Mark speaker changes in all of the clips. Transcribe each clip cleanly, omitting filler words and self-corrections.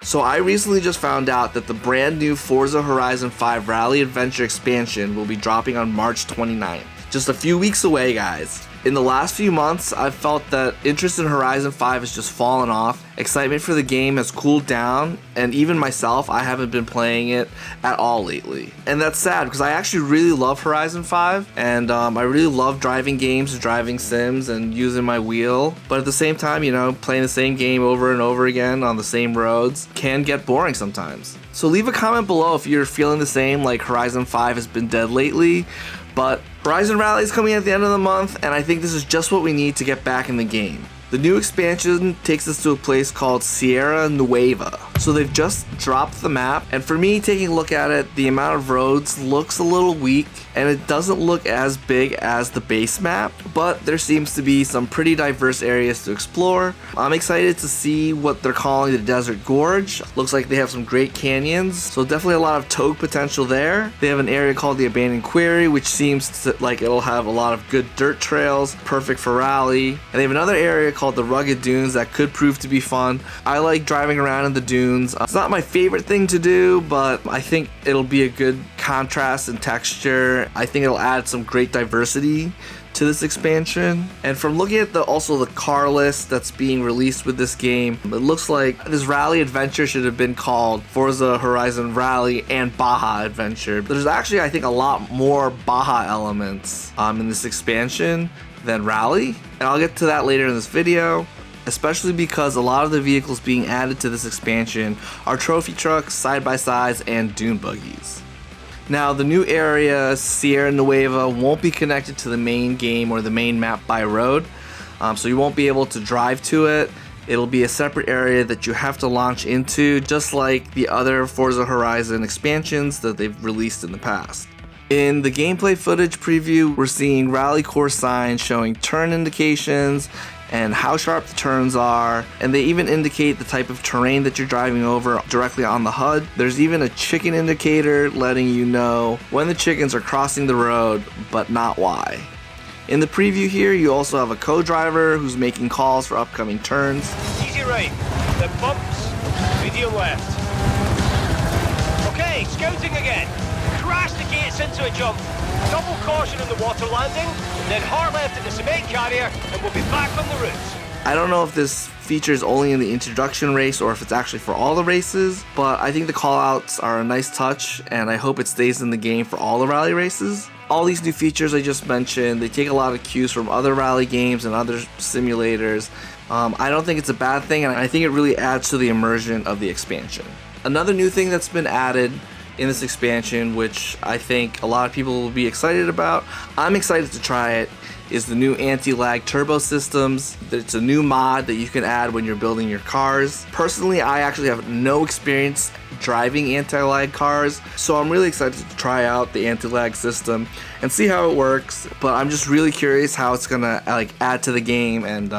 Speaker 1: So I recently just found out that the brand new Forza Horizon 5 Rally Adventure expansion will be dropping on March 29th. Just a few weeks away, guys. In the last few months, I've felt that interest in Horizon 5 has just fallen off. Excitement for the game has cooled down, and even myself, I haven't been playing it at all lately. And that's sad, because I actually really love Horizon 5, and I really love driving games, driving sims, and using my wheel. But at the same time, you know, playing the same game over and over again on the same roads can get boring sometimes. So leave a comment below if you're feeling the same, like Horizon 5 has been dead lately. But Horizon Rally is coming at the end of the month, and I think this is just what we need to get back in the game. The new expansion takes us to a place called Sierra Nueva. So they've just dropped the map, and for me, taking a look at it, the amount of roads looks a little weak, and it doesn't look as big as the base map, but there seems to be some pretty diverse areas to explore. I'm excited to see what they're calling the Desert Gorge. Looks like they have some great canyons, so definitely a lot of togue potential there. They have an area called the Abandoned Quarry, which seems like it'll have a lot of good dirt trails, perfect for rally. And they have another area called the Rugged Dunes that could prove to be fun. I like driving around in the dunes. It's not my favorite thing to do, but I think it'll be a good contrast and texture. I think it'll add some great diversity to this expansion. And from looking at also the car list that's being released with this game, it looks like this rally adventure should have been called Forza Horizon Rally and Baja Adventure. There's actually, I think, a lot more Baja elements in this expansion than Rally, and I'll get to that later in this video, especially because a lot of the vehicles being added to this expansion are trophy trucks, side-by-sides, and dune buggies. Now, the new area, Sierra Nueva, won't be connected to the main game or the main map by road, so you won't be able to drive to it. It'll be a separate area that you have to launch into, just like the other Forza Horizon expansions that they've released in the past. In the gameplay footage preview, we're seeing rally course signs showing turn indications and how sharp the turns are, and they even indicate the type of terrain that you're driving over directly on the HUD. There's even a chicken indicator letting you know when the chickens are crossing the road, but not why. In the preview here, you also have a co-driver who's making calls for upcoming turns.
Speaker 2: Easy right, then bumps, medium left. Okay, scouting again. Crash the gates into a jump. Double caution on the water landing, then hard left at the cement carrier, and we'll be back on the route.
Speaker 1: I don't know if this features only in the introduction race or if it's actually for all the races, but I think the callouts are a nice touch, and I hope it stays in the game for all the rally races. All these new features I just mentioned, they take a lot of cues from other rally games and other simulators. I don't think it's a bad thing, and I think it really adds to the immersion of the expansion. Another new thing that's been added in this expansion, which I think a lot of people will be excited about, I'm excited to try it, is the new anti-lag turbo systems. It's a new mod that you can add when you're building your cars. Personally, I actually have no experience driving anti-lag cars, so I'm really excited to try out the anti-lag system and see how it works. But I'm just really curious how it's gonna add to the game, and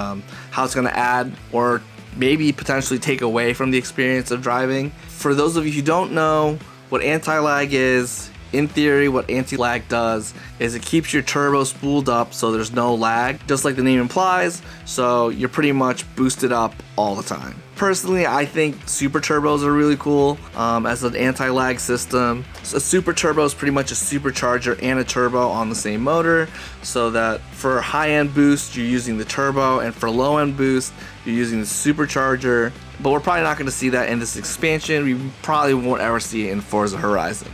Speaker 1: how it's gonna add or maybe potentially take away from the experience of driving. For those of you who don't know what anti-lag is, in theory, what anti-lag does is it keeps your turbo spooled up so there's no lag, just like the name implies, so you're pretty much boosted up all the time. Personally, I think super turbos are really cool as an anti-lag system. So a super turbo is pretty much a supercharger and a turbo on the same motor, so that for high-end boost, you're using the turbo, and for low-end boost, you're using the supercharger. But we're probably not going to see that in this expansion. We probably won't ever see it in Forza Horizon.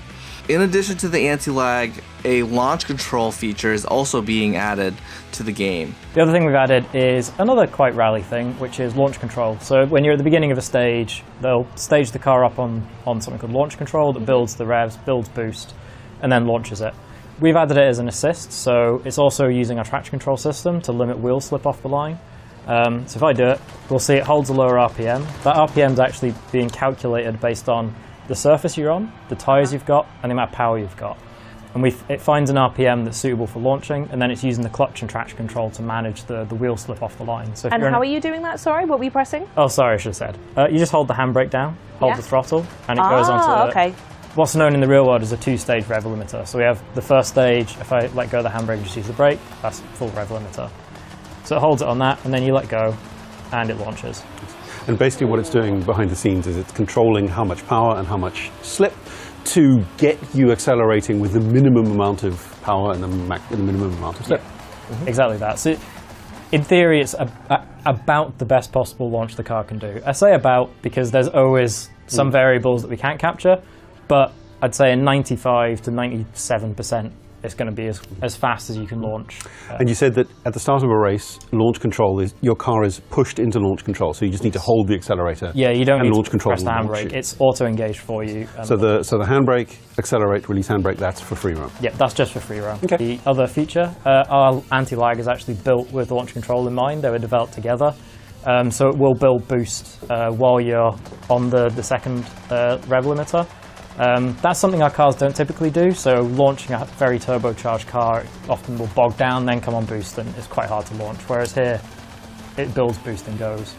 Speaker 1: In addition to the anti-lag, a launch control feature is also being added to the game.
Speaker 3: The other thing we've added is another quite rally thing, which is launch control. So when you're at the beginning of a stage, they'll stage the car up on something called launch control that builds the revs, builds boost, and then launches it. We've added it as an assist, so it's also using our traction control system to limit wheel slip off the line. So if I do it, we'll see it holds a lower RPM. That RPM is actually being calculated based on the surface you're on, the tyres you've got, and the amount of power you've got. And it finds an RPM that's suitable for launching, and then it's using the clutch and traction control to manage the wheel slip off the line. So
Speaker 4: and how are you doing that? Sorry, what were you pressing?
Speaker 3: Oh, sorry, I should have said. You just hold the handbrake down, hold the throttle, and it goes on to what's known in the real world as a two-stage rev limiter. So we have the first stage, if I let go of the handbrake and just use the brake, that's full rev limiter. So it holds it on that, and then you let go, and it launches.
Speaker 5: And basically what it's doing behind the scenes is it's controlling how much power and how much slip to get you accelerating with the minimum amount of power and the minimum amount of slip.
Speaker 3: Exactly that. So in theory, it's about the best possible launch the car can do. I say about because there's always some variables that we can't capture, but I'd say in 95 to 97%, it's going to be as fast as you can launch.
Speaker 5: And you said that at the start of a race, launch control is your car is pushed into launch control, so you just need to hold the accelerator.
Speaker 3: Yeah, you don't
Speaker 5: and
Speaker 3: need
Speaker 5: launch
Speaker 3: to
Speaker 5: control
Speaker 3: press the handbrake. It's auto-engaged for you.
Speaker 5: So the handbrake, accelerate, release handbrake, that's for free roam.
Speaker 3: Yeah, that's just for free roam.
Speaker 5: Okay.
Speaker 3: The other feature, our anti-lag is actually built with launch control in mind. They were developed together. So it will build boost while you're on the second rev limiter. That's something our cars don't typically do, so launching a very turbocharged car often will bog down, then come on boost, and it's quite hard to launch. Whereas here, it builds boost and goes,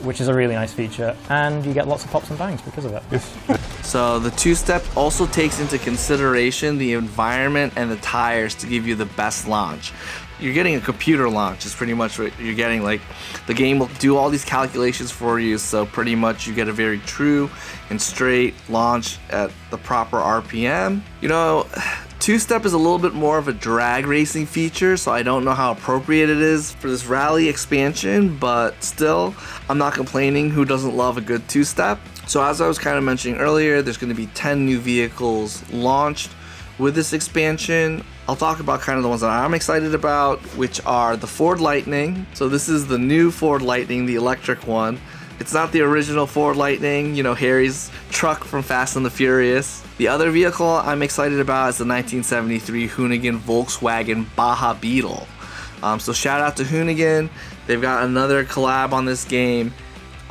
Speaker 3: which is a really nice feature, and you get lots of pops and bangs because of it.
Speaker 5: Yes.
Speaker 1: So the two-step also takes into consideration the environment and the tires to give you the best launch. You're getting a computer launch is pretty much what you're getting. Like, the game will do all these calculations for you, so pretty much you get a very true and straight launch at the proper RPM. You know, two-step is a little bit more of a drag racing feature, so I don't know how appropriate it is for this rally expansion, but still, I'm not complaining. Who doesn't love a good two-step? So as I was kind of mentioning earlier, there's going to be 10 new vehicles launched with this expansion. I'll talk about kind of the ones that I'm excited about, which are the Ford Lightning. So this is the new Ford Lightning, the electric one. It's not the original Ford Lightning, you know, Harry's truck from Fast and the Furious. The other vehicle I'm excited about is the 1973 Hoonigan Volkswagen Baja Beetle. So shout out to Hoonigan. They've got another collab on this game.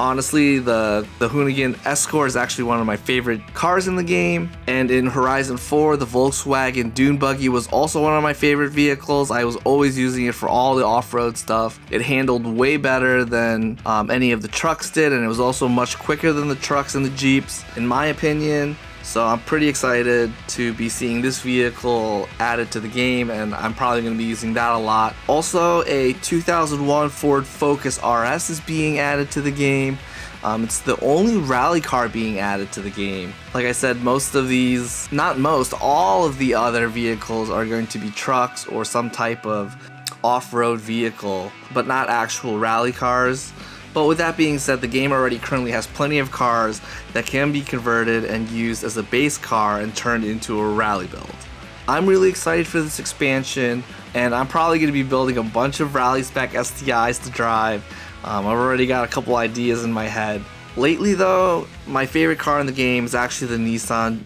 Speaker 1: Honestly, the Hoonigan Escort is actually one of my favorite cars in the game. And in Horizon 4, the Volkswagen Dune Buggy was also one of my favorite vehicles. I was always using it for all the off-road stuff. It handled way better than any of the trucks did, and it was also much quicker than the trucks and the Jeeps, in my opinion. So I'm pretty excited to be seeing this vehicle added to the game, and I'm probably going to be using that a lot. Also, a 2001 Ford Focus RS is being added to the game. It's the only rally car being added to the game. Like I said, most of these, not most, all of the other vehicles are going to be trucks or some type of off-road vehicle, but not actual rally cars. But with that being said, the game already currently has plenty of cars that can be converted and used as a base car and turned into a rally build. I'm really excited for this expansion, and I'm probably going to be building a bunch of rally spec STIs to drive. I've already got a couple ideas in my head. Lately though, my favorite car in the game is actually the Nissan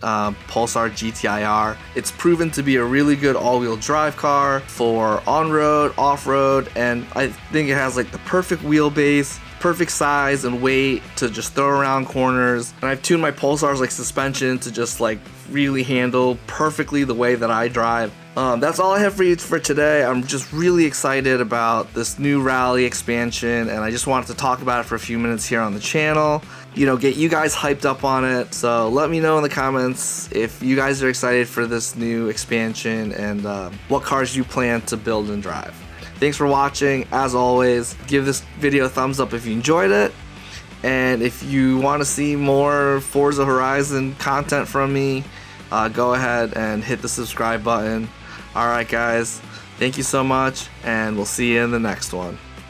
Speaker 1: Pulsar GTI-R. It's proven to be a really good all-wheel drive car for on-road, off-road, and I think it has like the perfect wheelbase, perfect size and weight to just throw around corners. And I've tuned my Pulsar's like suspension to just like really handle perfectly the way that I drive. That's all I have for you for today. I'm just really excited about this new rally expansion, and I just wanted to talk about it for a few minutes here on the channel. You know, get you guys hyped up on it. So let me know in the comments if you guys are excited for this new expansion and what cars you plan to build and drive. Thanks for watching. As always, give this video a thumbs up if you enjoyed it. And if you want to see more Forza Horizon content from me, go ahead and hit the subscribe button. Alright guys, thank you so much, and we'll see you in the next one.